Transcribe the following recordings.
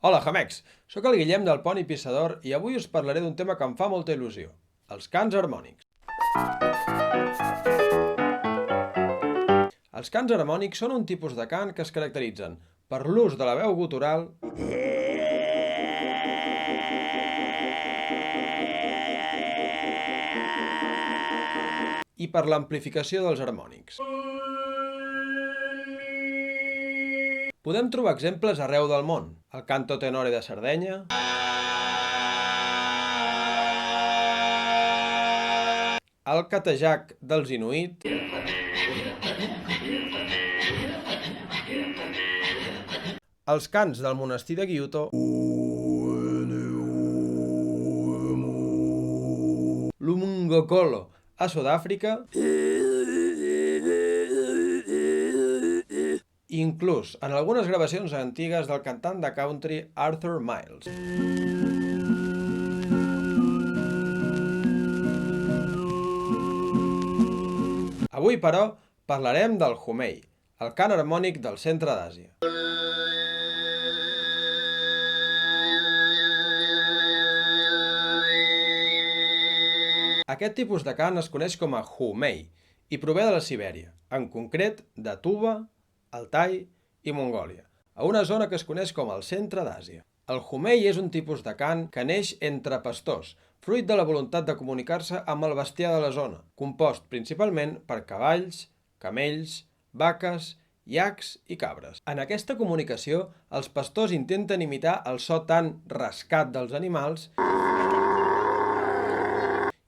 Hola, Jamecs! Soc el Guillem del Pont i Pissador i avui us parlaré d'un tema que em fa molta il·lusió, els cants harmònics. Els cants harmònics són un tipus de cant que es caracteritzen per l'ús de la veu gutural i per l'amplificació dels harmònics. Podem trobar exemples arreu del món. El canto tenore de Sardenya, el catejac dels Inuit, els cants del monestir de Gyuto, l'Umngokolo a Sud-àfrica, i inclús en algunes gravacions antigues del cantant de country Arthur Miles. Avui, però, parlarem del Humei, el cant harmònic del centre d'Àsia. Aquest tipus de cant es coneix com a Humei i prové de la Sibèria, en concret de Tuva, Altai i Mongòlia, a una zona que es coneix com el centre d'Àsia. El Humei és un tipus de cant que neix entre pastors, fruit de la voluntat de comunicar-se amb el bestiar de la zona, compost principalment per cavalls, camells, vaques, iacs i cabres. En aquesta comunicació, els pastors intenten imitar el so tan rascat dels animals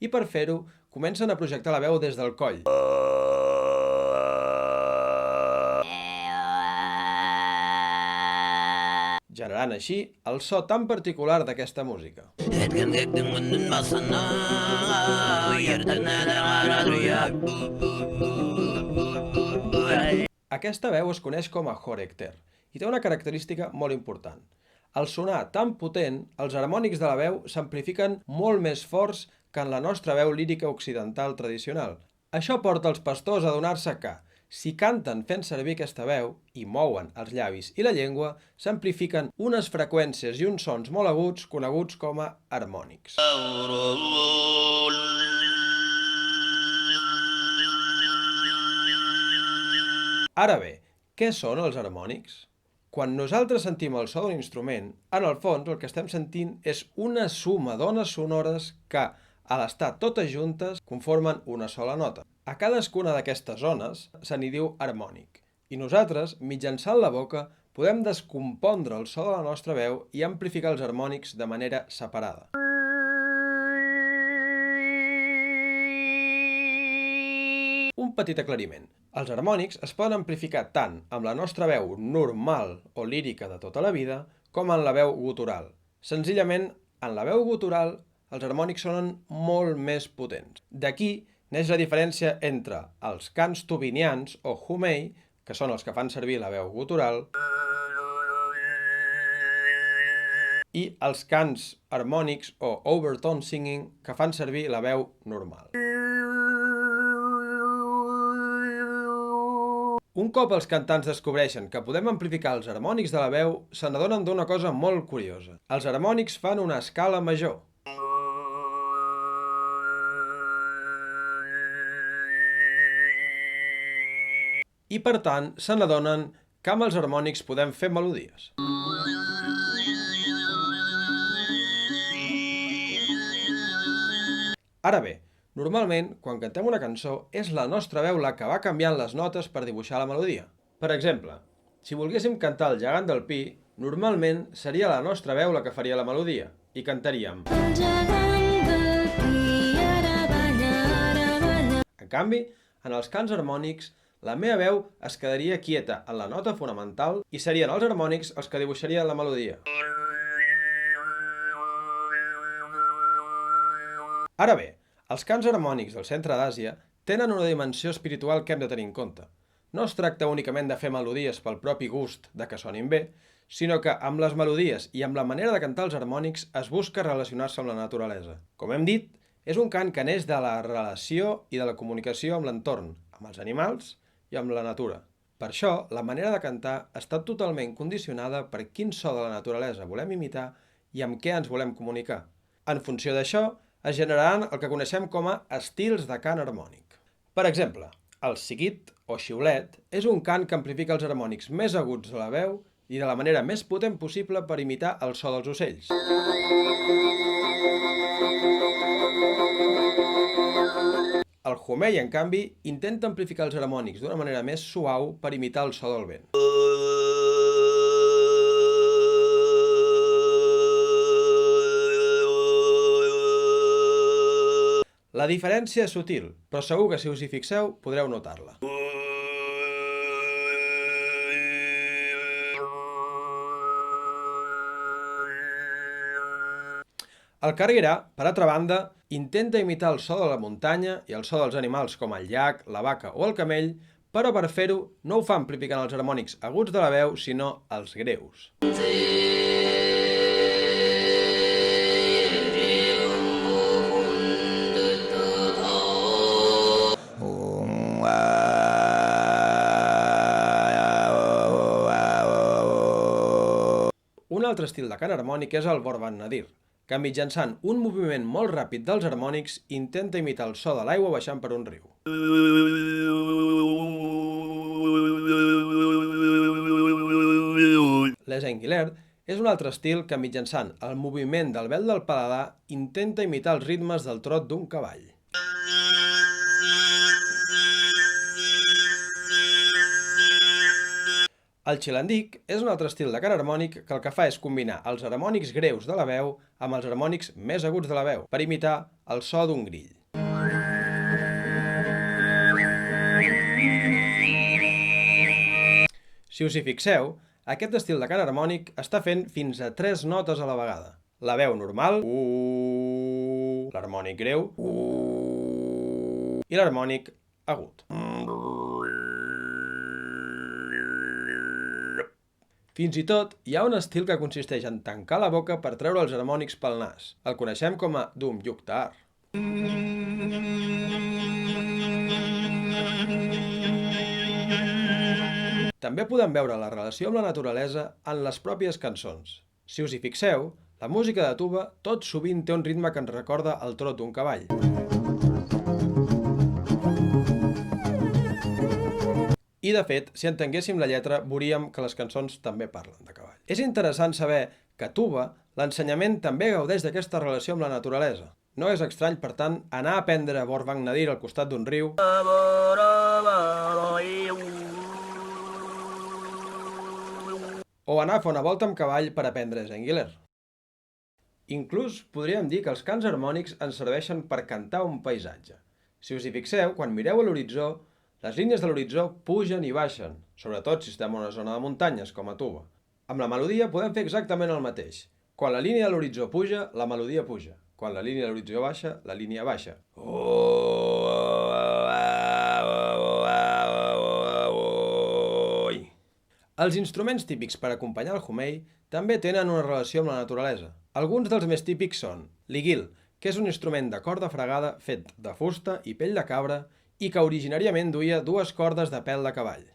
i per fer-ho comencen a projectar la veu des del coll, generant així el so tan particular d'aquesta música. Aquesta veu es coneix com a horekter i té una característica molt important. Al sonar tan potent, els harmònics de la veu s'amplifiquen molt més forts que en la nostra veu lírica occidental tradicional. Això porta els pastors a adonar-se que, si canten fent servir aquesta veu i mouen els llavis i la llengua, s'amplifiquen unes freqüències i uns sons molt aguts coneguts com a harmònics. Ara bé, què són els harmònics? Quan nosaltres sentim el so d'un instrument, en el fons el que estem sentint és una suma d'ones sonores que, a l'estar totes juntes, conformen una sola nota. A cadascuna d'aquestes zones se n'hi diu harmònic, i nosaltres, mitjançant la boca, podem descompondre el so de la nostra veu i amplificar els harmònics de manera separada. Un petit aclariment. Els harmònics es poden amplificar tant amb la nostra veu normal o lírica de tota la vida com en la veu gutural. Senzillament, en la veu gutural, els harmònics sonen molt més potents. D'aquí neix la diferència entre els cants tubinians o Humei, que són els que fan servir la veu gutural, i els cants harmònics o overtone singing, que fan servir la veu normal. Un cop els cantants descobreixen que podem amplificar els harmònics de la veu, se n'adonen d'una cosa molt curiosa. Els harmònics fan una escala major. I per tant, se n'adonen que amb els harmònics podem fer melodies. Ara bé, normalment, quan cantem una cançó, és la nostra veu la que va canviant les notes per dibuixar la melodia. Per exemple, si volguéssim cantar el gegant del Pi, normalment seria la nostra veu la que faria la melodia, i cantaríem. En canvi, en els cants harmònics, la meva veu es quedaria quieta en la nota fonamental i serien els harmònics els que dibuixarien la melodia. Ara bé, els cants harmònics del centre d'Àsia tenen una dimensió espiritual que hem de tenir en compte. No es tracta únicament de fer melodies pel propi gust de que sonin bé, sinó que amb les melodies i amb la manera de cantar els harmònics es busca relacionar-se amb la naturalesa. Com hem dit, és un cant que neix de la relació i de la comunicació amb l'entorn, amb els animals i amb la natura. Per això, la manera de cantar està totalment condicionada per quin so de la naturalesa volem imitar i amb què ens volem comunicar. En funció d'això, es generaran el que coneixem com a estils de cant harmònic. Per exemple, el seguit o xiulet és un cant que amplifica els harmònics més aguts de la veu i de la manera més potent possible per imitar el so dels ocells. El humei, en canvi, intenta amplificar els harmònics d'una manera més suau per imitar el so del vent. La diferència és sutil, però segur que si us hi fixeu podreu notar-la. El carguerà, per altra banda, intenta imitar el so de la muntanya i el so dels animals com el llac, la vaca o el camell, però per fer-ho no ho fa amplificant els harmònics aguts de la veu, sinó els greus. Un altre estil de cant harmònic és el Vorban Nadir, que mitjançant un moviment molt ràpid dels harmònics intenta imitar el so de l'aigua baixant per un riu. Les Enguilert és un altre estil que mitjançant el moviment del vel del paladar intenta imitar els ritmes del trot d'un cavall. El xilandic és un altre estil de cant harmònic que el que fa és combinar els harmònics greus de la veu amb els harmònics més aguts de la veu per imitar el so d'un grill. Si us hi fixeu, aquest estil de cant harmònic està fent fins a 3 notes a la vegada. La veu normal, l'harmònic greu i l'harmònic agut. Fins i tot, hi ha un estil que consisteix en tancar la boca per treure els harmònics pel nas. El coneixem com a Dum Yuktar. També podem veure la relació amb la naturalesa en les pròpies cançons. Si us hi fixeu, la música de tuba tot sovint té un ritme que ens recorda el trot d'un cavall. I, de fet, si entenguéssim la lletra, veuríem que les cançons també parlen de cavall. És interessant saber que a tuba l'ensenyament també gaudeix d'aquesta relació amb la naturalesa. No és estrany, per tant, anar a aprendre Vorban Nadir al costat d'un riu o anar a fer una volta amb cavall per aprendre Enguilert. Inclús podríem dir que els cants harmònics ens serveixen per cantar un paisatge. Si us hi fixeu, quan mireu a l'horitzó, les línies de l'horitzó pugen i baixen, sobretot si estem en una zona de muntanyes, com a tuba. Amb la melodia podem fer exactament el mateix. Quan la línia de l'horitzó puja, la melodia puja. Quan la línia de l'horitzó baixa, la línia baixa. Els instruments típics per acompanyar el humei també tenen una relació amb la naturalesa. Alguns dels més típics són l'iguil, que és un instrument de corda fregada fet de fusta i pell de cabra i que originàriament duia 2 cordes de pèl de cavall.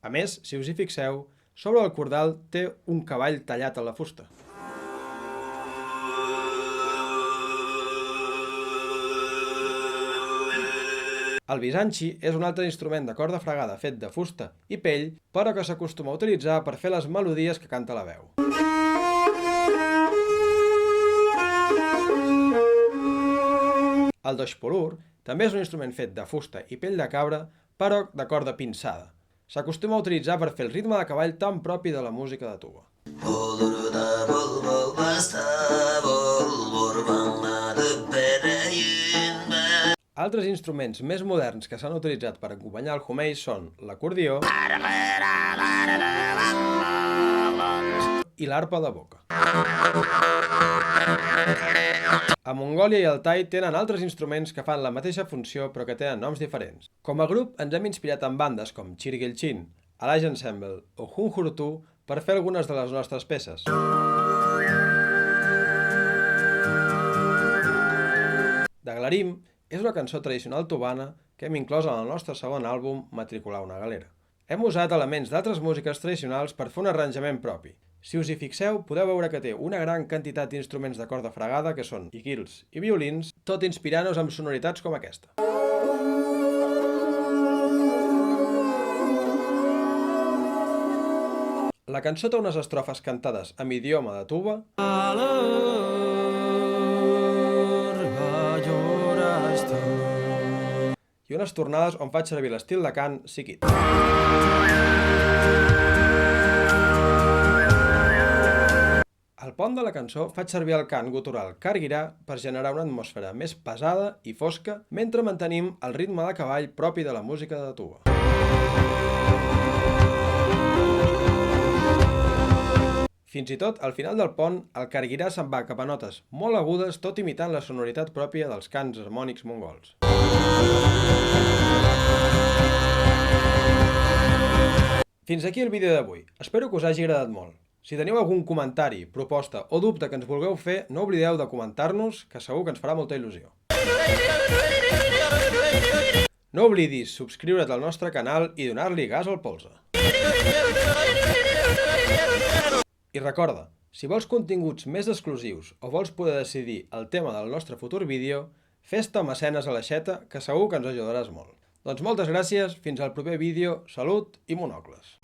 A més, si us hi fixeu, sobre el cordal té un cavall tallat a la fusta. El bisanci és un altre instrument de corda fregada fet de fusta i pell, però que s'acostuma a utilitzar per fer les melodies que canta la veu. El doshpurur també és un instrument fet de fusta i pell de cabra, però de corda pinçada. S'acostuma a utilitzar per fer el ritme de cavall tan propi de la música de tuba. Altres instruments més moderns que s'han utilitzat per acompanyar el humei són l'acordió i l'arpa de boca. A Mongòlia i Altai tenen altres instruments que fan la mateixa funció però que tenen noms diferents. Com a grup ens hem inspirat en bandes com Chirigilchin, Alage Ensemble o Hunhurtu per fer algunes de les nostres peces. Daglarim és una cançó tradicional tubana que hem inclòs en el nostre segon àlbum Matricular una galera. Hem usat elements d'altres músiques tradicionals per fer un arranjament propi. Si us hi fixeu, podeu veure que té una gran quantitat d'instruments de corda fregada que són guils i violins, tot inspirant-nos amb sonoritats com aquesta. La cançó té unes estrofes cantades en idioma de tuba i unes tornades on faig servir l'estil de cant siquit. Al pont de la cançó faig servir el cant gutural Kargira per generar una atmosfera més pesada i fosca mentre mantenim el ritme de cavall propi de la música de tuba. Fins i tot, al final del pont, el Kargira se'n va cap a notes molt agudes, tot imitant la sonoritat pròpia dels cants harmònics mongols. Fins aquí el vídeo d'avui. Espero que us hagi agradat molt. Si teniu algun comentari, proposta o dubte que ens vulgueu fer, no oblideu de comentar-nos, que segur que ens farà molta il·lusió. No oblidis subscriure't al nostre canal i donar-li gas al polze. I recorda, si vols continguts més exclusius o vols poder decidir el tema del nostre futur vídeo, fes-te mecenes a l'aixeta, que segur que ens ajudaràs molt. Doncs moltes gràcies, fins al proper vídeo, salut i monocles.